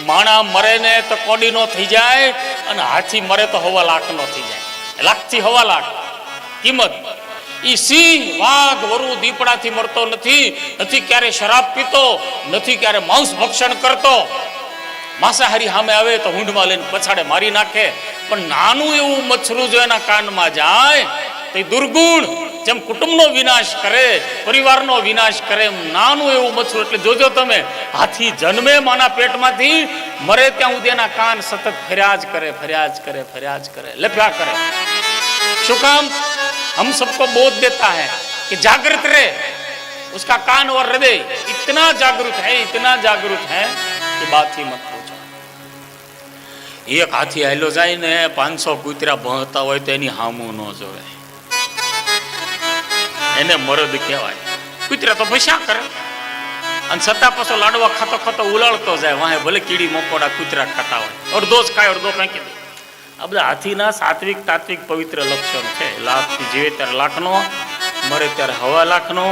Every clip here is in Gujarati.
માણા મરે ને તો કોડીનો થઈ જાય અને હાથી મરે તો 1.5 લાખનો થઈ જાય, લાખથી 1.5 લાખ કિંમત. ઈ સિંહ વાઘ વરુ દીપડાથી મરતો નથી, નથી ક્યારે શરાબ પીતો, નથી ક્યારે માંસ ભક્ષણ કરતો. માંસાહારી સામે આવે તો હુંડમાં લઈને પછાડે મારી નાખે. પણ નાનું એવું મચ્છરું જો એના કાનમાં જાય તો દુર્ગુણ જેમ કુટુંબનો વિનાશ કરે, પરિવારનો વિનાશ કરે, એમ નાનું એવું મચ્છરું. એટલે જોજો તમે, હાથી જન્મે માના પેટમાંથી મરે ત્યાં સુધી એના કાન સતત ફરિયાદ કરે, ફરિયાદ કરે, ફરિયાદ કરે, લફ્યા કરે. શું કામ? हम सबको बोध देता है कि जागृत रहे. उसका कान और हृदय इतना जागृत है, इतना जागृत है कि बात ही मत पूछो. एक हाथी हेलो जाए ने 500 कूतरा भણતા હોય તો એની હામું ન જોવે, એને મરદ કહેવાય. કૂતરા તો ભસ્યા કરે અને છતાં પાછો લાડવા ખાતો ખાતો ઉલાળતો જાય. વાહે ભલે કીડી મકોડા કૂતરા ખાતા હોય, અડધો જ ખાય અડધો ફેંકી દે. આ બધા હાથીના સાત્વિક તાત્વિક પવિત્ર લક્ષણ છે. લાખથી જીવે ત્યારે લાખનો, મરે ત્યારે 1.5 લાખનો.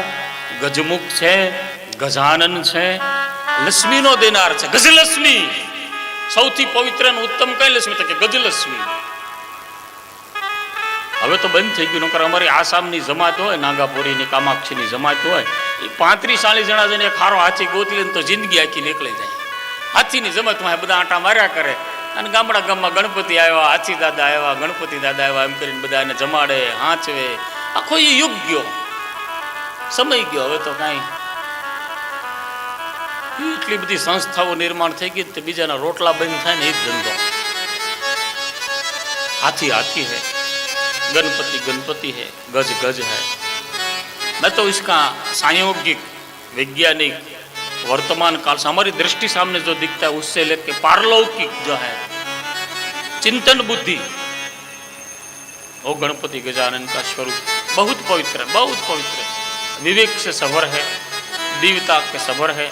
ગજમુખ છે, ગજાનન છે, લક્ષ્મીનો દેનાર છે. ગજલક્ષ્મી સૌથી પવિત્ર અને ઉત્તમ કઈ લક્ષ્મી? તો કે ગજલક્ષ્મી. હવે તો બંધ થઈ ગયું. નકર અમારી આસામની જમાત હોય, નાગાપુરીની કામાક્ષીની જમાત હોય, એ 35-40 જણા જઈને એક હારો હાથી ગોતી લે તો જિંદગી આખી નીકળી જાય. હાથીની જમાતમાં બધા આંટા માર્યા કરે. અને ગામડા ગામમાં ગણપતિ આવ્યા, હાથી દાદા આવ્યા, ગણપતિ દાદા આવ્યા, એમ કરીને બધા એને જમાડે, હાંચવે. આખો એ યુગ ગયો, સમય ગયો. હવે તો કાંઈ એટલી બધી સંસ્થાઓ નિર્માણ થઈ ગઈ તો બીજાના રોટલા બંધ થાય ને એ જ ધંધો. हाथी हाथी है, गणपति गणपति है, गज गज है. मैं तो इसका सांयोगिक वैज्ञानिक वर्तमान काल से हमारी दृष्टि सामने जो दिखता है उससे लेके पारलौकिक जो है चिंतन बुद्धि, वो गणपति गजानन का स्वरूप बहुत पवित्र है, बहुत पवित्र है. विवेक से सभर है, दिव्यता के सभर है,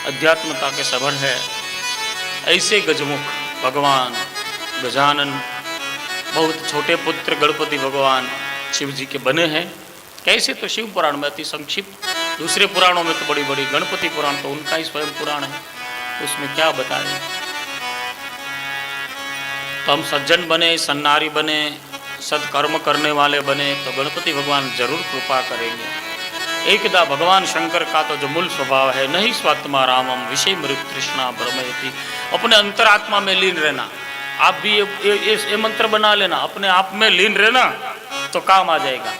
अध्यात्मता के सभर है. ऐसे गजमुख भगवान गजानन बहुत छोटे पुत्र गणपति भगवान शिव जी के बने हैं. कैसे? तो शिव पुराण में अति संक्षिप्त, दूसरे पुराणों में तो बड़ी बड़ी, गणपति पुराण तो उनका ही स्वयं पुराण है, उसमें क्या बताएं. तो हम सज्जन बने, सन्नारी बने, सत्कर्म करने वाले बने तो गणपति भगवान जरूर कृपा करेंगे. एकदा भगवान शंकर का तो जो मूल स्वभाव है, नहीं स्वात्मा रामम विषय मृत तृष्णा ब्रह्मयति, अपने अंतरात्मा में लीन रहना. आप भी ये मंत्र बना लेना, अपने आप में लीन रहना तो काम आ जाएगा,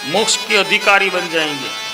मोक्ष के अधिकारी बन जाएंगे.